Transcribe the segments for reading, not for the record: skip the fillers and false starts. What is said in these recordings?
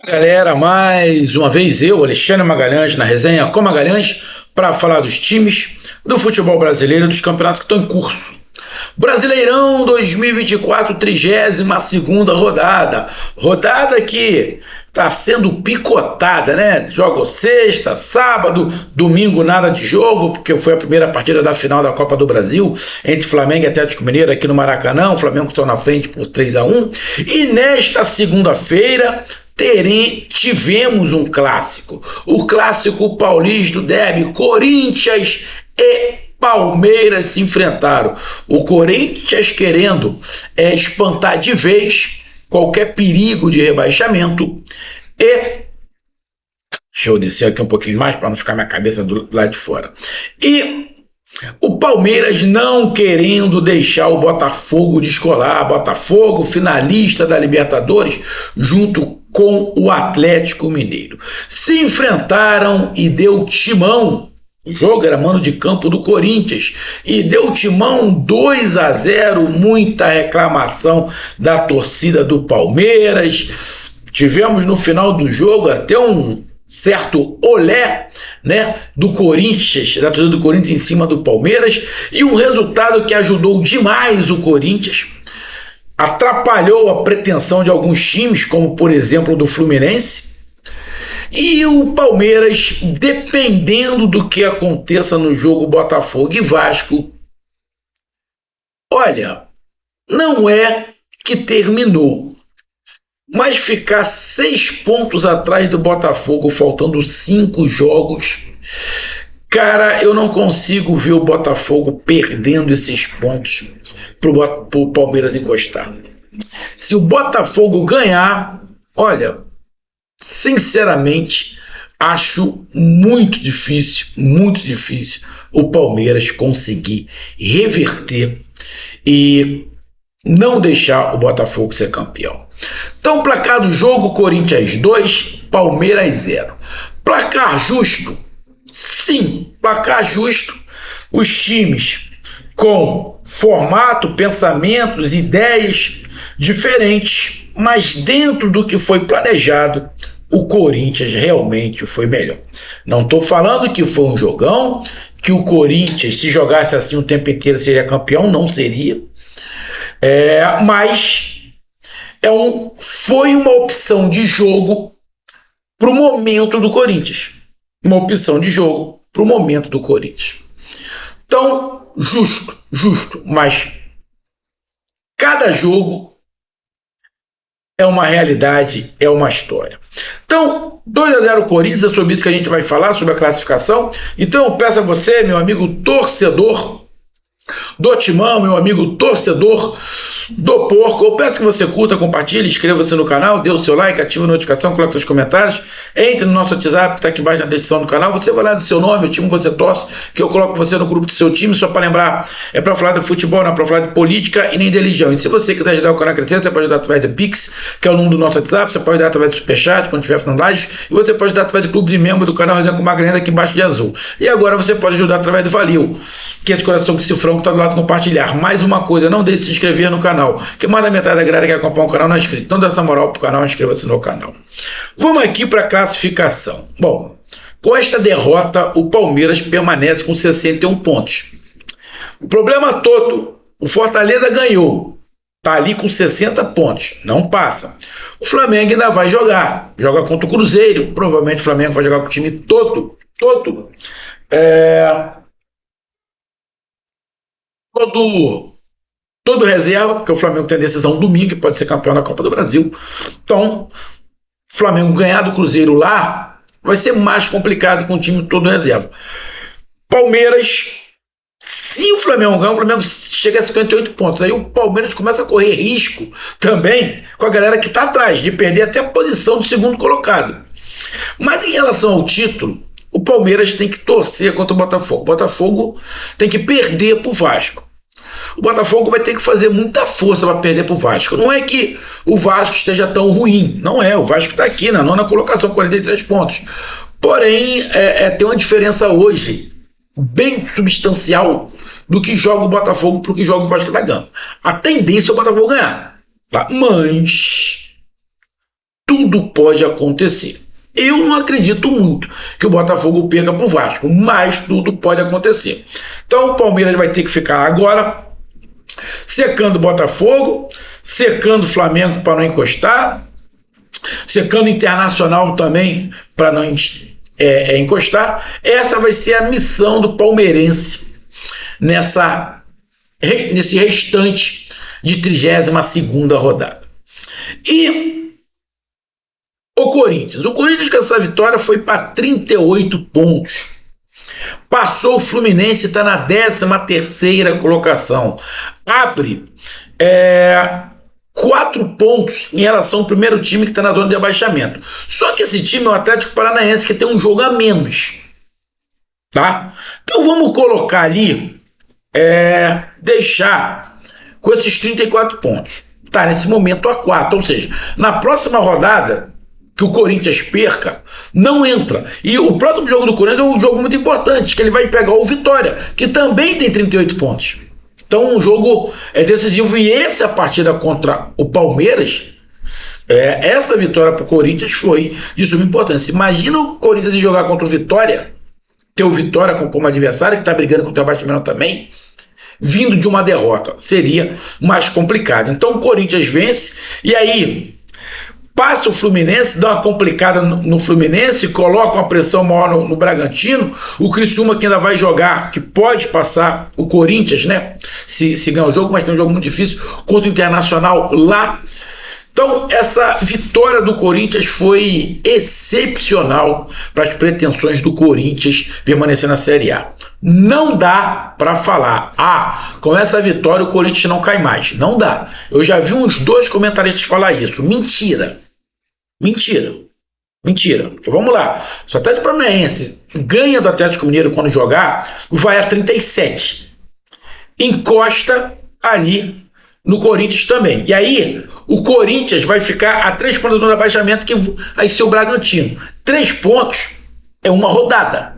Galera, mais uma vez eu, Alexandre Magalhães, na resenha com Magalhães, para falar dos times do futebol brasileiro e dos campeonatos que estão em curso. Brasileirão 2024, 32ª rodada. Rodada que está sendo picotada, né? Joga sexta, sábado, domingo nada de jogo, porque foi a primeira partida da final da Copa do Brasil entre Flamengo e Atlético Mineiro aqui no Maracanã. O Flamengo está na frente por 3-1. E nesta segunda-feira tivemos um clássico, o clássico paulista, o derby. Corinthians e Palmeiras se enfrentaram. O Corinthians querendo espantar de vez qualquer perigo de rebaixamento deixa eu descer aqui um pouquinho mais para não ficar minha cabeça do lado de fora. E o Palmeiras não querendo deixar o Botafogo descolar. Botafogo, finalista da Libertadores, junto com o Atlético Mineiro. Se enfrentaram e deu timão. O jogo era mano de campo do Corinthians e deu timão 2-0, muita reclamação da torcida do Palmeiras. Tivemos no final do jogo até um certo olé, né, do Corinthians, da torcida do Corinthians em cima do Palmeiras, e um resultado que ajudou demais o Corinthians, atrapalhou a pretensão de alguns times, como por exemplo do Fluminense. E o Palmeiras, dependendo do que aconteça no jogo Botafogo e Vasco, olha, não é que terminou, mas ficar 6 pontos atrás do Botafogo, faltando 5 jogos, cara, eu não consigo ver o Botafogo perdendo esses pontos pro Palmeiras encostar. Se o Botafogo ganhar, olha, sinceramente, acho muito difícil o Palmeiras conseguir reverter e não deixar o Botafogo ser campeão. Então, placar do jogo: Corinthians 2, Palmeiras 0. Placar justo? Sim, placar justo. Os times com formato, pensamentos, ideias diferentes, mas dentro do que foi planejado, o Corinthians realmente foi melhor. Não estou falando que foi um jogão, que o Corinthians, se jogasse assim o tempo inteiro, seria campeão. Não seria. Mas foi uma opção de jogo para o momento do Corinthians. Uma opção de jogo para o momento do Corinthians. Então, justo, mas cada jogo é uma realidade, é uma história. Então, 2-0 Corinthians, é sobre isso que a gente vai falar, sobre a classificação. Então eu peço a você, meu amigo torcedor do Timão, meu amigo torcedor do Porco, eu peço que você curta, compartilhe, inscreva-se no canal, dê o seu like, ative a notificação, coloque seus comentários, entre no nosso WhatsApp, que está aqui embaixo na descrição do canal. Você vai lá do seu nome, o time que você torce, que eu coloco você no grupo do seu time. Só para lembrar, é para falar de futebol, não é para falar de política e nem de religião. E se você quiser ajudar o canal a crescer, você pode ajudar através do Pix, que é o número do nosso WhatsApp. Você pode ajudar através do Superchat, quando estiver fazendo live, e você pode ajudar através do clube de membro do canal Resenha com Magalhães, aqui embaixo de azul. E agora você pode ajudar através do Valeu, que é de coração que cifrão, que está do lado compartilhar. Mais uma coisa, não deixe de se inscrever no canal, que mais da metade da galera que acompanha o canal não é inscrito. Então dá essa moral pro canal, inscreva-se no canal. Vamos aqui para a classificação. Bom, com esta derrota, o Palmeiras permanece com 61 pontos. O problema todo, o Fortaleza ganhou, tá ali com 60 pontos, não passa. O Flamengo ainda vai joga contra o Cruzeiro, provavelmente o Flamengo vai jogar com o time todo reserva, porque o Flamengo tem a decisão domingo, que pode ser campeão da Copa do Brasil. Então, o Flamengo ganhar do Cruzeiro lá vai ser mais complicado com o time todo reserva. Palmeiras, se o Flamengo ganhar, o Flamengo chega a 58 pontos. Aí o Palmeiras começa a correr risco também com a galera que está atrás, de perder até a posição do segundo colocado. Mas em relação ao título, o Palmeiras tem que torcer contra o Botafogo. O Botafogo tem que perder para o Vasco. O Botafogo vai ter que fazer muita força para perder para o Vasco. Não é que o Vasco esteja tão ruim, não é. O Vasco está aqui na 9ª colocação, 43 pontos. Porém, tem uma diferença hoje bem substancial do que joga o Botafogo para o que joga o Vasco da Gama. A tendência é o Botafogo ganhar, tá? Mas tudo pode acontecer. Eu não acredito muito que o Botafogo perca para o Vasco, mas tudo pode acontecer. Então o Palmeiras vai ter que ficar agora secando o Botafogo, secando o Flamengo para não encostar, secando o Internacional também para não encostar. Essa vai ser a missão do palmeirense nesse restante de 32ª rodada. E o Corinthians com essa vitória foi para 38 pontos. Passou o Fluminense, está na 13ª colocação. Abre 4 pontos em relação ao primeiro time que está na zona de abaixamento. Só que esse time é o Atlético Paranaense, que tem um jogo a menos. Tá? Então vamos colocar ali, deixar com esses 34 pontos. Está nesse momento a 4, ou seja, na próxima rodada que o Corinthians perca, não entra. E o próximo jogo do Corinthians é um jogo muito importante, que ele vai pegar o Vitória, que também tem 38 pontos. Então o jogo é decisivo, e essa partida contra o Palmeiras, essa vitória para o Corinthians foi de suma importância. Imagina o Corinthians jogar contra o Vitória, ter o Vitória como adversário, que está brigando contra o abaixamento também, vindo de uma derrota, seria mais complicado. Então o Corinthians vence, e aí passa o Fluminense, dá uma complicada no Fluminense, coloca uma pressão maior no Bragantino. O Criciúma, que ainda vai jogar, que pode passar o Corinthians, né? Se ganhar o jogo, mas tem um jogo muito difícil contra o Internacional lá. Então, essa vitória do Corinthians foi excepcional para as pretensões do Corinthians permanecer na Série A. Não dá para falar, com essa vitória o Corinthians não cai mais. Não dá. Eu já vi uns 2 comentaristas falar isso. Mentira. Vamos lá. Se o Atlético Paranaense ganha do Atlético Mineiro quando jogar, vai a 37. Encosta ali no Corinthians também. E aí o Corinthians vai ficar a 3 pontos do abaixamento, que vai ser o Bragantino. 3 pontos é uma rodada.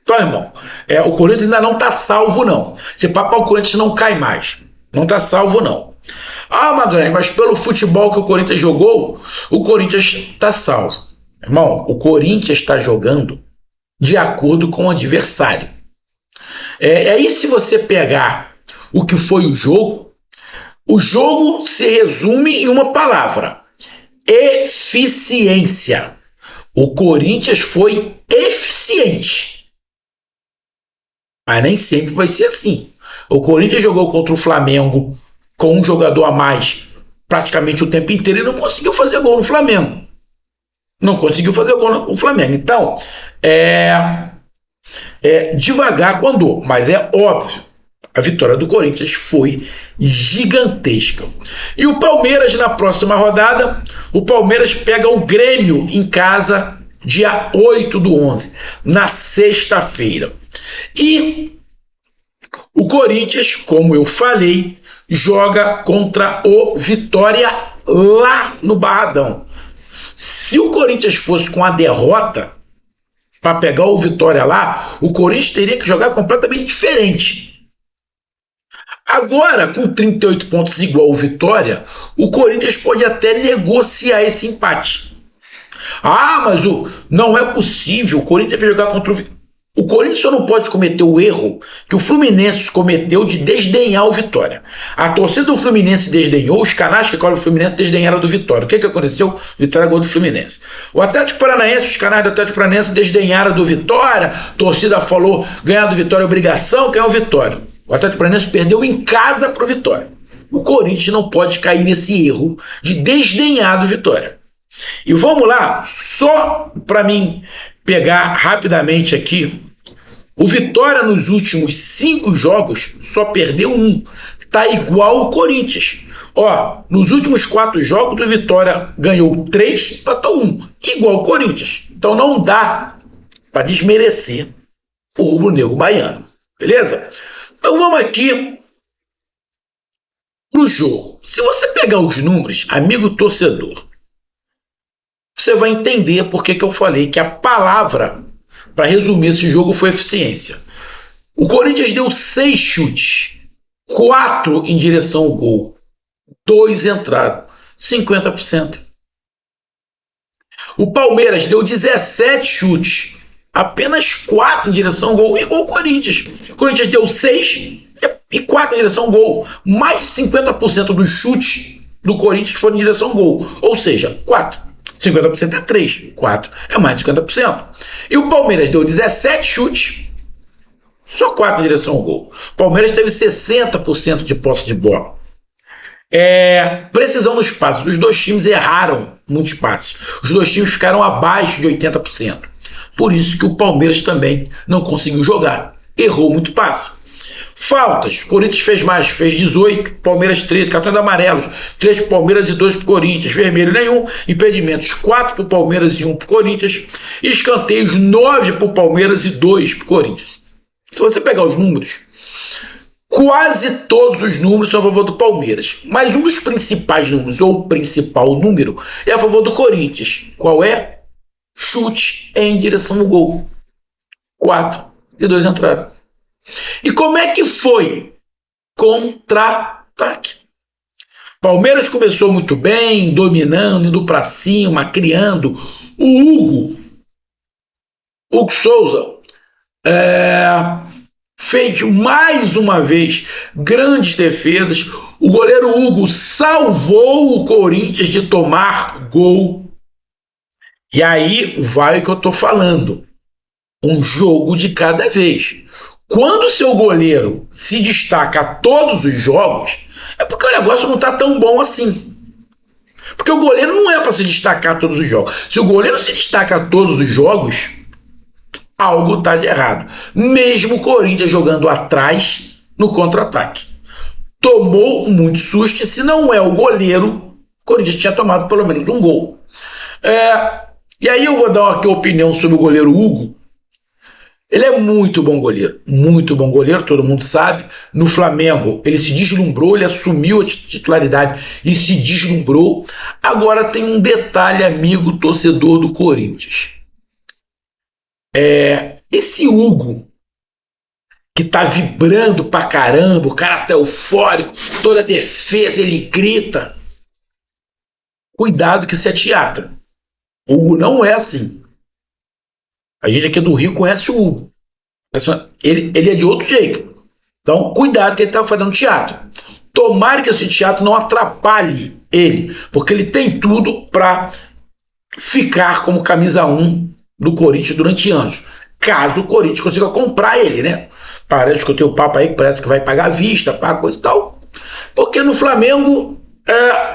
Então, irmão, o Corinthians ainda não está salvo, não. Se papar, o Corinthians não cai mais. Não está salvo, não. Magalhães, mas pelo futebol que o Corinthians jogou, o Corinthians está salvo. Irmão, o Corinthians está jogando de acordo com o adversário. Aí, se você pegar o que foi o jogo se resume em uma palavra: eficiência. O Corinthians foi eficiente. Mas nem sempre vai ser assim. O Corinthians jogou contra o Flamengo com um jogador a mais praticamente o tempo inteiro e não conseguiu fazer gol no Flamengo. Então, devagar com andou, mas é óbvio, a vitória do Corinthians foi gigantesca. E o Palmeiras, na próxima rodada, o Palmeiras pega o Grêmio em casa, dia 8/11, na sexta-feira. E o Corinthians, como eu falei, joga contra o Vitória lá no Barradão. Se o Corinthians fosse com a derrota para pegar o Vitória lá, o Corinthians teria que jogar completamente diferente. Agora, com 38 pontos igual o Vitória, o Corinthians pode até negociar esse empate. Mas não é possível. O Corinthians vai jogar contra o Corinthians só não pode cometer o erro que o Fluminense cometeu de desdenhar o Vitória. A torcida do Fluminense desdenhou, os canais que cobram o Fluminense desdenharam do Vitória. O que aconteceu? Vitória gol do Fluminense. O Atlético Paranaense, os canais do Atlético Paranaense desdenharam do Vitória, a torcida falou ganhar do Vitória é obrigação, ganhar o Vitória. O Atlético Paranaense perdeu em casa para o Vitória. O Corinthians não pode cair nesse erro de desdenhar do Vitória. E vamos lá, só para mim pegar rapidamente aqui, o Vitória nos últimos 5 jogos só perdeu 1. Tá igual o Corinthians. Nos últimos 4 jogos o Vitória ganhou 3, empatou 1. Igual o Corinthians. Então não dá para desmerecer o rubro-negro baiano. Beleza? Então vamos aqui pro jogo. Se você pegar os números, amigo torcedor, você vai entender por que eu falei que a palavra para resumir esse jogo foi eficiência. O Corinthians deu 6 chutes, 4 em direção ao gol, 2 entraram, 50%. O Palmeiras deu 17 chutes, apenas 4 em direção ao gol, igual o Corinthians. O Corinthians deu 6 e 4 em direção ao gol. Mais de 50% dos chutes do Corinthians foram em direção ao gol. Ou seja, 4. 50% é 3. 4 é mais de 50%. E o Palmeiras deu 17 chutes, só 4 em direção ao gol. O Palmeiras teve 60% de posse de bola. Precisão nos passes. Os dois times erraram muitos passes. Os dois times ficaram abaixo de 80%. Por isso que o Palmeiras também não conseguiu jogar. Errou muito passe. Faltas. Corinthians fez mais, fez 18, Palmeiras 13, cartões amarelos, 3 para o Palmeiras e 2 para o Corinthians, vermelho nenhum, impedimentos 4 para o Palmeiras e 1 para o Corinthians, escanteios 9 para o Palmeiras e 2 para o Corinthians. Se você pegar os números, quase todos os números são a favor do Palmeiras, mas um dos principais números, ou o principal número, é a favor do Corinthians. Qual é? Chute em direção ao gol. 4 e 2 entraram. E como é que foi? Contra-ataque. Palmeiras começou muito bem, dominando, indo para cima, criando. O Hugo Souza fez mais uma vez grandes defesas. O goleiro Hugo salvou o Corinthians de tomar gol. E aí vai o que eu estou falando. Um jogo de cada vez. Quando o seu goleiro se destaca a todos os jogos, é porque o negócio não está tão bom assim. Porque o goleiro não é para se destacar a todos os jogos. Se o goleiro se destaca a todos os jogos, algo está de errado. Mesmo o Corinthians jogando atrás no contra-ataque. Tomou muito susto e se não é o goleiro, o Corinthians tinha tomado pelo menos um gol. E aí eu vou dar aqui a opinião sobre o goleiro Hugo. Ele é muito bom goleiro, todo mundo sabe. No Flamengo, ele se deslumbrou, ele assumiu a titularidade e se deslumbrou. Agora tem um detalhe, amigo torcedor do Corinthians. Esse Hugo, que tá vibrando pra caramba, o cara tá eufórico, toda a defesa ele grita. Cuidado que isso é teatro. O Hugo não é assim. A gente aqui do Rio conhece o Hugo. Ele é de outro jeito. Então, cuidado que ele está fazendo teatro. Tomara que esse teatro não atrapalhe ele, porque ele tem tudo para ficar como camisa 1 do Corinthians durante anos. Caso o Corinthians consiga comprar ele, né? Parece que eu tenho o papo aí que parece que vai pagar à vista, paga coisa e tal. Porque no Flamengo,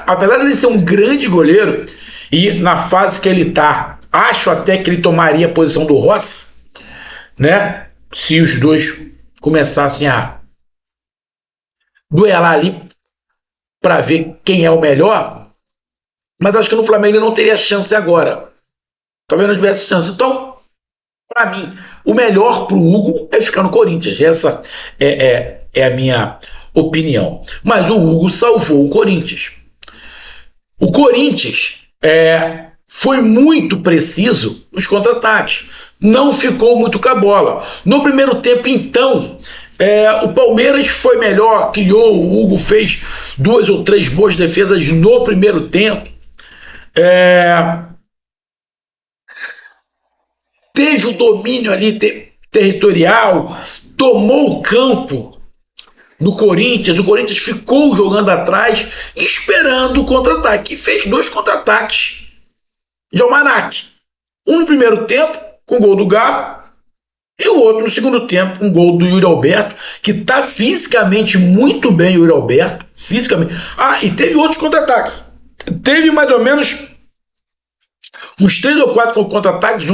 apesar de ele ser um grande goleiro, e na fase que ele está, acho até que ele tomaria a posição do Rossi, né? Se os dois começassem a duelar ali para ver quem é o melhor. Mas acho que no Flamengo ele não teria chance agora. Talvez não tivesse chance. Então, para mim, o melhor para o Hugo é ficar no Corinthians. Essa é a minha opinião. Mas o Hugo salvou o Corinthians. O Corinthians foi muito preciso nos contra-ataques. Não ficou muito com a bola. No primeiro tempo, então, o Palmeiras foi melhor, criou, o Hugo fez 2 ou 3 boas defesas no primeiro tempo. Teve o domínio ali territorial, tomou o campo do Corinthians. O Corinthians ficou jogando atrás, esperando o contra-ataque. E fez 2 contra-ataques de almanaque. Um no primeiro tempo, com o gol do Galo, e o outro no segundo tempo, com o gol do Yuri Alberto, que está fisicamente muito bem, o Yuri Alberto, fisicamente. E teve outros contra-ataques. Teve mais ou menos uns 3 ou 4 contra-ataques,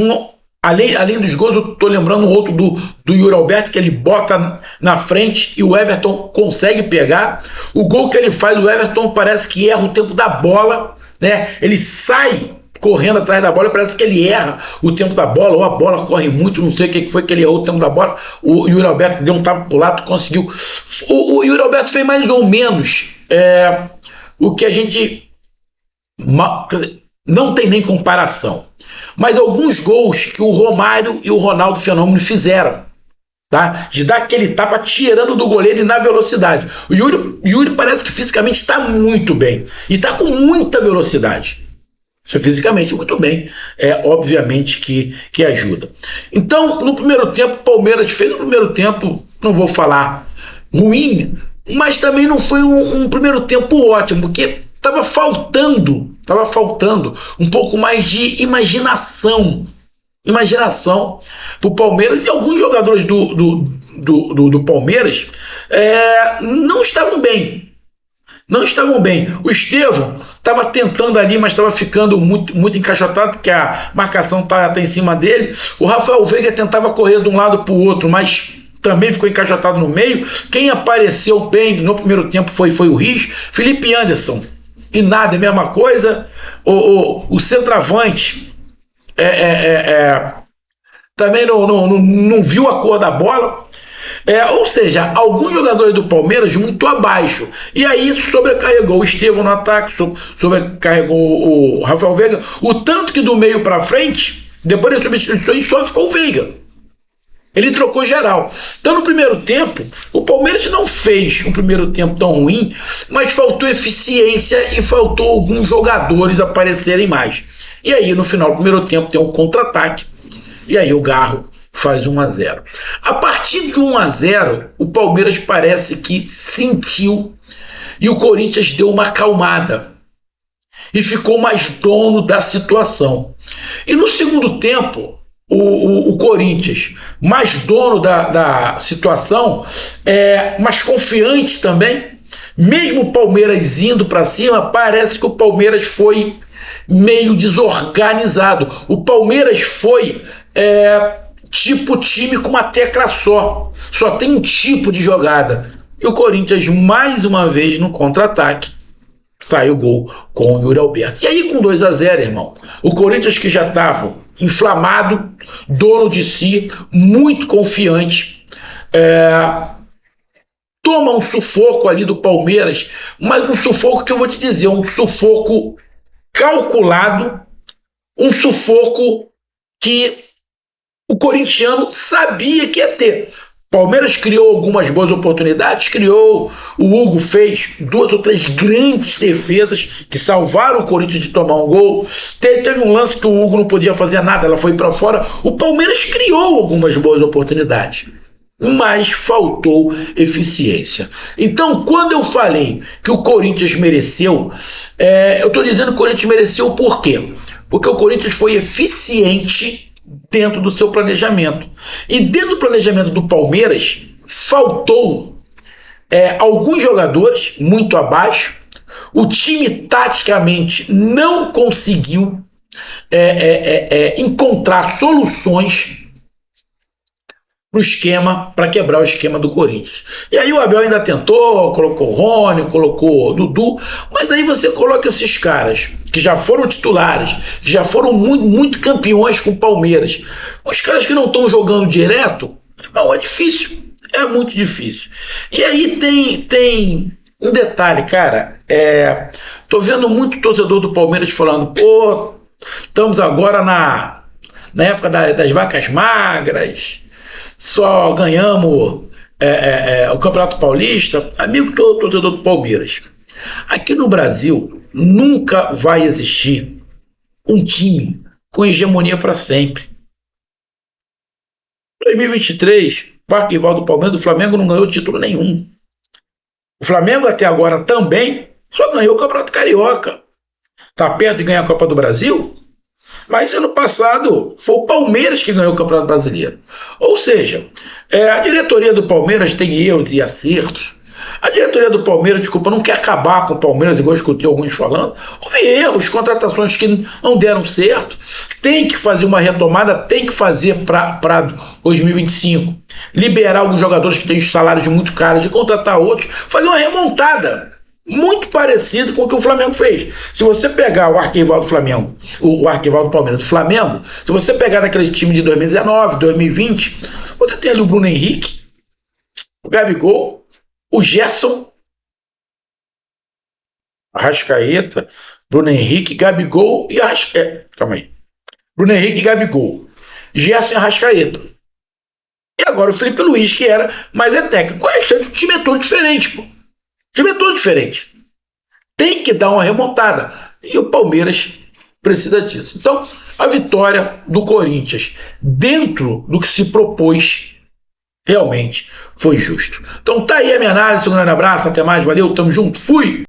além dos gols, eu estou lembrando um outro do Yuri Alberto, que ele bota na frente e o Everton consegue pegar. O gol que ele faz, o Everton parece que erra o tempo da bola, né? Ele sai correndo atrás da bola, parece que ele erra o tempo da bola, ou a bola corre muito, não sei o que foi que ele errou o tempo da bola. O Yuri Alberto que deu um tapa pro lado, conseguiu. O Yuri Alberto fez mais ou menos o que a gente não tem nem comparação, mas alguns gols que o Romário e o Ronaldo Fenômeno fizeram, tá? De dar aquele tapa tirando do goleiro e na velocidade. O Yuri parece que fisicamente está muito bem e está com muita velocidade. fisicamente muito bem, obviamente que ajuda. Então, no primeiro tempo, o Palmeiras fez um primeiro tempo, não vou falar ruim, mas também não foi um primeiro tempo ótimo, porque estava faltando um pouco mais de imaginação para o Palmeiras, e alguns jogadores do Palmeiras não estavam bem. O Estevão estava tentando ali, mas estava ficando muito encaixotado, porque a marcação tá em cima dele. O Rafael Veiga tentava correr de um lado para o outro, mas também ficou encaixotado no meio. Quem apareceu bem no primeiro tempo foi o Rios. Felipe Anderson, e nada, é a mesma coisa. O centroavante também não viu a cor da bola. Ou seja, alguns jogadores do Palmeiras muito abaixo. E aí sobrecarregou o Estevão no ataque, sobrecarregou o Rafael Veiga. O tanto que do meio para frente, depois das substituições, só ficou o Veiga. Ele trocou geral. Então, no primeiro tempo, o Palmeiras não fez um primeiro tempo tão ruim, mas faltou eficiência e faltou alguns jogadores aparecerem mais. E aí, no final do primeiro tempo, tem um contra-ataque. E aí o Garro faz 1-0. A partir de 1-0, o Palmeiras parece que sentiu e o Corinthians deu uma acalmada e ficou mais dono da situação. E no segundo tempo, o Corinthians, mais dono da situação, mais confiante também, mesmo o Palmeiras indo para cima, parece que o Palmeiras foi meio desorganizado. O Palmeiras foi tipo time com uma tecla só tem um tipo de jogada. E o Corinthians, mais uma vez, no contra-ataque, sai o gol com o Yuri Alberto. E aí, com 2-0, irmão, o Corinthians, que já estava inflamado, dono de si, muito confiante, toma um sufoco ali do Palmeiras, mas um sufoco que eu vou te dizer, um sufoco calculado, um sufoco que o corintiano sabia que ia ter. Palmeiras criou algumas boas oportunidades, o Hugo fez 2 ou 3 grandes defesas que salvaram o Corinthians de tomar um gol. Teve um lance que o Hugo não podia fazer nada, ela foi para fora. O Palmeiras criou algumas boas oportunidades, mas faltou eficiência. Então, quando eu falei que o Corinthians mereceu, eu estou dizendo que o Corinthians mereceu por quê? Porque o Corinthians foi eficiente dentro do seu planejamento. E dentro do planejamento do Palmeiras, faltou alguns jogadores muito abaixo. O time, taticamente, não conseguiu encontrar soluções para quebrar o esquema do Corinthians. E aí o Abel ainda tentou, colocou Rony, colocou Dudu, mas aí você coloca esses caras que já foram titulares, que já foram muito campeões com o Palmeiras, os caras que não estão jogando direto, não, é difícil, é muito difícil. E aí tem um detalhe, cara, tô vendo muito torcedor do Palmeiras falando, pô, estamos agora na época das vacas magras, só ganhamos o Campeonato Paulista. Amigo torcedor do Palmeiras, aqui no Brasil nunca vai existir um time com hegemonia para sempre. 2023, parque rival do Palmeiras, o Flamengo não ganhou título nenhum. O Flamengo até agora também só ganhou o Campeonato Carioca. Está perto de ganhar a Copa do Brasil? Mas ano passado foi o Palmeiras que ganhou o Campeonato Brasileiro. Ou seja, a diretoria do Palmeiras tem erros e acertos. A diretoria do Palmeiras, desculpa, não quer acabar com o Palmeiras, igual eu escutei alguns falando. Houve erros, contratações que não deram certo. Tem que fazer uma retomada, tem que fazer para 2025. Liberar alguns jogadores que têm salários muito caros e contratar outros. Fazer uma remontada. Muito parecido com o que o Flamengo fez. Se você pegar o arquival do Flamengo, o arquival do Palmeiras do Flamengo, se você pegar daquele time de 2019, 2020, você tem ali o Bruno Henrique, o Gabigol, o Gerson, Arrascaeta, Bruno Henrique, Gabigol e Arrascaeta. Calma aí. Bruno Henrique e Gabigol, Gerson e Arrascaeta. E agora o Felipe Luiz, que era, mas é técnico. O restante do time é todo diferente, pô. O time é todo diferente. Tem que dar uma remontada. E o Palmeiras precisa disso. Então, a vitória do Corinthians, dentro do que se propôs, realmente foi justo. Então tá aí a minha análise, um grande abraço, até mais, valeu, tamo junto, fui!